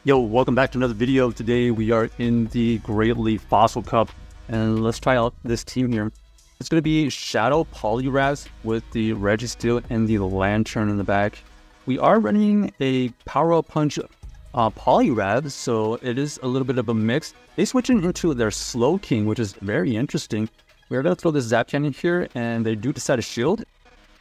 Yo, welcome back to another video. Today we are in the Great Leaf Fossil Cup, and let's try out this team here. It's going to be Shadow Poliwrath with the Registeel and the Lanturn in the back. We are running a Power-Up Punch Poliwrath, so it is a little bit of a mix. They switching into their Slow King, which is very interesting. We're going to throw this Zap Cannon here, and they do decide to shield.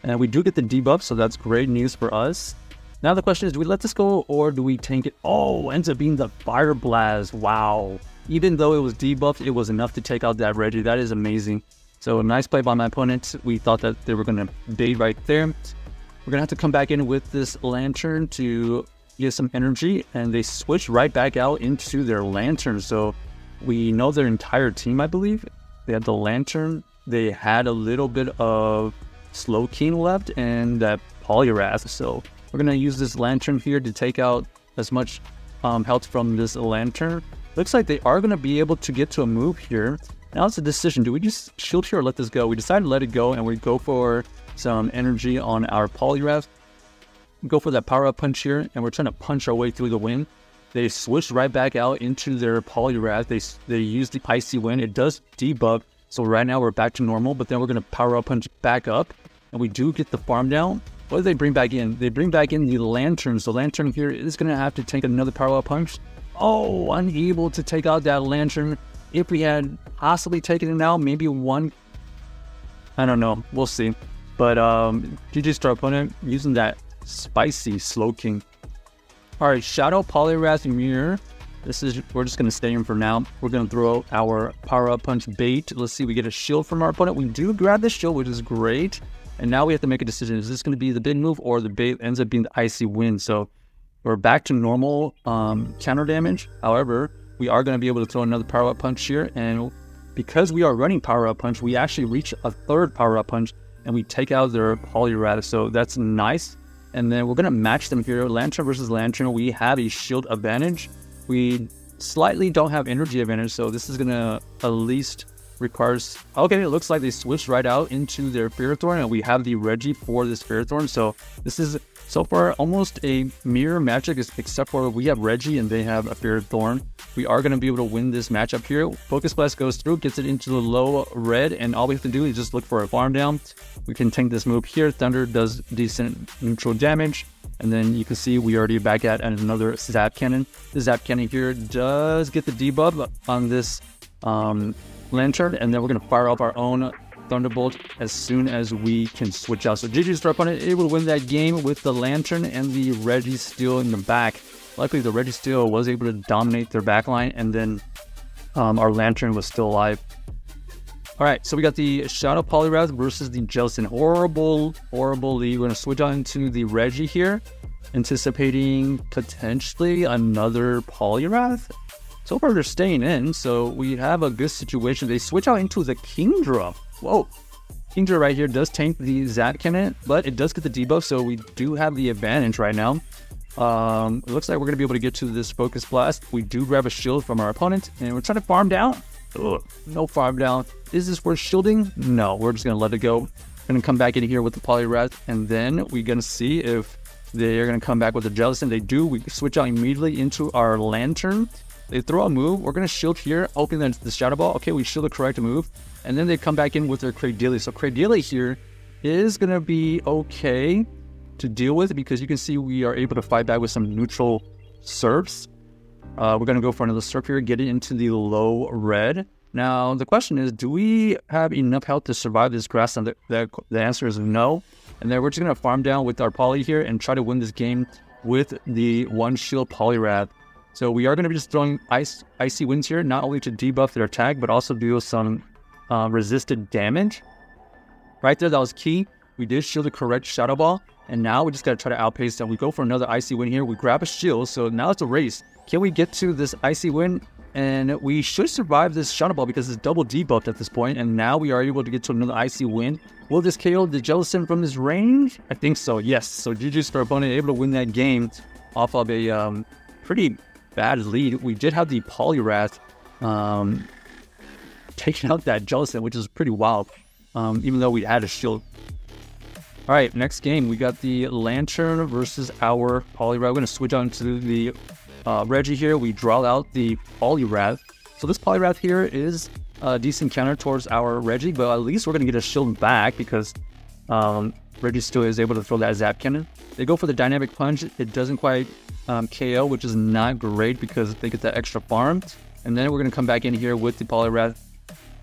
And we do get the debuff, so that's great news for us. Now the question is, do we let this go or do we tank it? Oh, ends up being the Fire Blast. Wow. Even though it was debuffed, it was enough to take out that Reggie. That is amazing. So a nice play by my opponent. We thought that they were going to bait right there. We're going to have to come back in with this Lanturn to get some energy. And they switch right back out into their Lanturn. So we know their entire team, I believe. They had the Lanturn. They had a little bit of Slow King left and that Poliwrath. So we're going to use this Lanturn here to take out as much health from this Lanturn. Looks like they are going to be able to get to a move here. Now it's a decision. Do we just shield here or let this go? We decided to let it go, and we go for some energy on our Poliwrath. Go for that Power-Up Punch here, and we're trying to punch our way through the wind. They switch right back out into their Poliwrath. They use the Icy Wind. It does debuff, so right now we're back to normal, but then we're going to Power-Up Punch back up, and we do get the farm down. What do they bring back in? They bring back in the Lanturn. So Lanturn here is going to have to take another Power-Up Punch. Oh, unable to take out that Lanturn. If we had possibly taken it out, maybe one. I don't know. We'll see. But GG's to our opponent using that spicy Slow King. Alright, Shadow Poliwrath Mirror. We're just going to stay in for now. We're going to throw our Power-Up Punch bait. Let's see, we get a shield from our opponent. We do grab the shield, which is great. And now we have to make a decision. Is this going to be the big move or the bait ends up being the Icy Wind? So we're back to normal counter damage. However, we are going to be able to throw another Power-Up Punch here. And because we are running Power-Up Punch, we actually reach a third Power-Up Punch and we take out their Poliwrath. So that's nice. And then we're going to match them here. Lanturn versus Lanturn. We have a shield advantage. We slightly don't have energy advantage. So this is going to at least requires. Okay, it looks like they switched right out into their Ferrothorn, and we have the Reggie for this Ferrothorn. So this is so far almost a mirror matchup, except for we have Reggie and they have a Ferrothorn. We are going to be able to win this matchup here. Focus Blast goes through, gets it into the low red, and all we have to do is just look for a farm down. We can tank this move here. Thunder does decent neutral damage, and then you can see we already back at another Zap Cannon. The Zap Cannon here does get the debuff on this Lanturn, and then we're going to fire up our own Thunderbolt as soon as we can switch out. So GG's to our opponent, able to win that game with the Lanturn and the Registeel in the back. Luckily, the Registeel was able to dominate their backline, and then our Lanturn was still alive. Alright, so we got the Shadow Poliwrath versus the Jellicent. Horrible lead. We're going to switch on to the Reggie here, anticipating potentially another Poliwrath. So far, they're staying in, so we have a good situation. They switch out into the Kingdra. Whoa. Kingdra right here does tank the Zap Cannon, but it does get the debuff, so we do have the advantage right now. It looks like we're going to be able to get to this Focus Blast. We do grab a shield from our opponent, and we're trying to farm down. Ugh, no farm down. Is this worth shielding? No, we're just going to let it go. We're going to come back in here with the Poliwrath, and then we're going to see if they're going to come back with the Jellicent. They do. We switch out immediately into our Lanturn. They throw a move. We're going to shield here, hoping that it's the Shadow Ball. Okay, we shield the correct move. And then they come back in with their Cradily. So Cradily here is going to be okay to deal with because you can see we are able to fight back with some neutral surfs. We're going to go for another surf here, get it into the low red. Now, the question is, do we have enough health to survive this grass? And the answer is no. And then we're just going to farm down with our Poly here and try to win this game with the one shield Poliwrath. So we are going to be just throwing Icy Winds here, not only to debuff their attack, but also do some resisted damage. Right there, that was key. We did shield the correct Shadow Ball, and now we just got to try to outpace them. We go for another Icy Wind here. We grab a shield, so now it's a race. Can we get to this Icy Wind? And we should survive this Shadow Ball because it's double debuffed at this point, and now we are able to get to another Icy Wind. Will this KO the Jellicent from this range? I think so, yes. So GG's to our opponent, able to win that game off of a pretty bad lead. We did have the Poliwrath taking out that Jellicent, which is pretty wild, even though we had a shield. All right, next game, we got the Lanturn versus our Poliwrath. We're going to switch on to the Reggie here, we draw out the Poliwrath. So this Poliwrath here is a decent counter towards our Reggie, but at least we're going to get a shield back because Reggie still is able to throw that Zap Cannon. They go for the Dynamic Punch. It doesn't quite KO, which is not great because they get that extra farm. And then we're going to come back in here with the Poliwrath.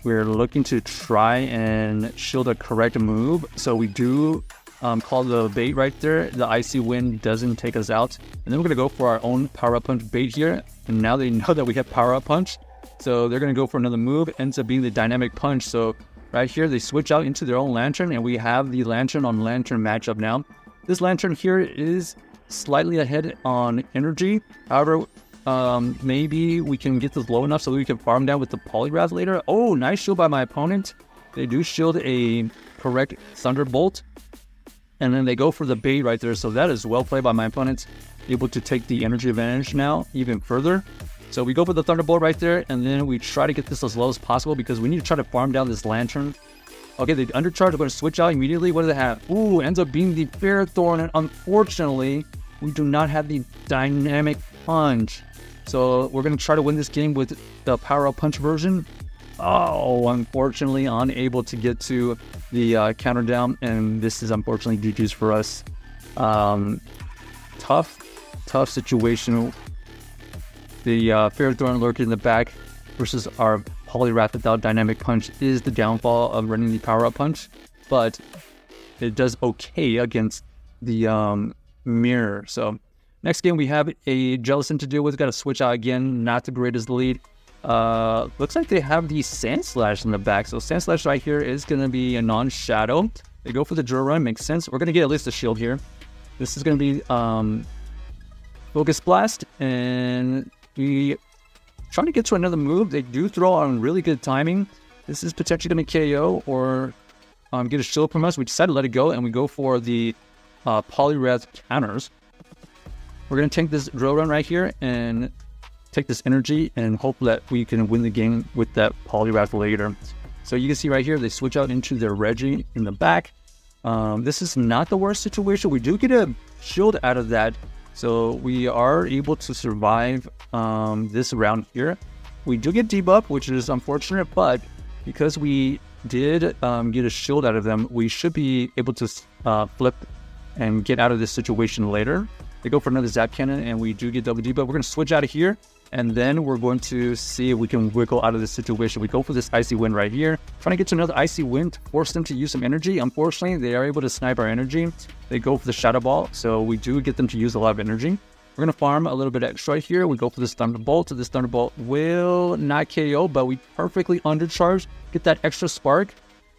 We're looking to try and shield a correct move. So we do call the bait right there. The Icy Wind doesn't take us out. And then we're going to go for our own Power Up Punch bait here. And now they know that we have Power Up Punch. So they're going to go for another move. Ends up being the Dynamic Punch. So right here, they switch out into their own Lanturn. And we have the Lanturn on Lanturn matchup now. This Lanturn here is slightly ahead on energy. However, maybe we can get this low enough so we can farm down with the Poliwrath later. Oh, nice shield by my opponent. They do shield a correct Thunderbolt. And then they go for the bait right there. So that is well played by my opponent. Able to take the energy advantage now even further. So we go for the Thunderbolt right there. And then we try to get this as low as possible because we need to try to farm down this Lanturn. Okay, they undercharge. We're going to switch out immediately. What do they have? Ooh, ends up being the Ferrothorn. And unfortunately, we do not have the Dynamic Punch. So we're going to try to win this game with the Power Up Punch version. Oh, unfortunately, unable to get to the counter down. And this is unfortunately GG's for us. Tough situation. The Ferrothorn lurking in the back versus our Poliwrath without Dynamic Punch is the downfall of running the Power Up Punch. But it does okay against the Mirror. So next game, we have a Jellicent to deal with. Got to switch out again. Not the greatest lead. Looks like they have the Sandslash in the back. So Sandslash right here is going to be a non-shadow. They go for the Drill Run. Makes sense. We're going to get at least a shield here. This is going to be Focus Blast. And we trying to get to another move. They do throw on really good timing. This is potentially going to KO or get a shield from us. We decide to let it go. And we go for the Poliwrath counters. We're going to take this Drill Run right here and take this energy and hope that we can win the game with that Poliwrath later. So you can see right here, they switch out into their Reggie in the back. This is not the worst situation. We do get a shield out of that. So we are able to survive this round here. We do get debuff, which is unfortunate, but because we did get a shield out of them, we should be able to flip and get out of this situation later. They go for another Zap Cannon, and we do get double debuff. We're going to switch out of here, and then we're going to see if we can wiggle out of this situation. We go for this Icy Wind right here. Trying to get to another Icy Wind to force them to use some energy. Unfortunately, they are able to snipe our energy. They go for the Shadow Ball, so we do get them to use a lot of energy. We're going to farm a little bit extra here. We go for this Thunderbolt. So this Thunderbolt will not KO, but we perfectly undercharge, get that extra spark.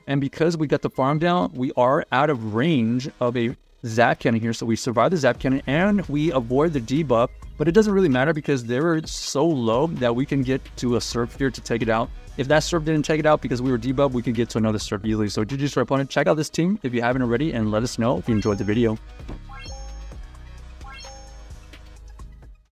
And because we got the farm down, we are out of range of a Zap Cannon here. So we survive the Zap Cannon and we avoid the debuff. But it doesn't really matter because they were so low that we can get to a Surf here to take it out. If that Surf didn't take it out because we were debuffed, we could get to another Surf easily. So GG's for our opponent. Check out this team if you haven't already and let us know if you enjoyed the video.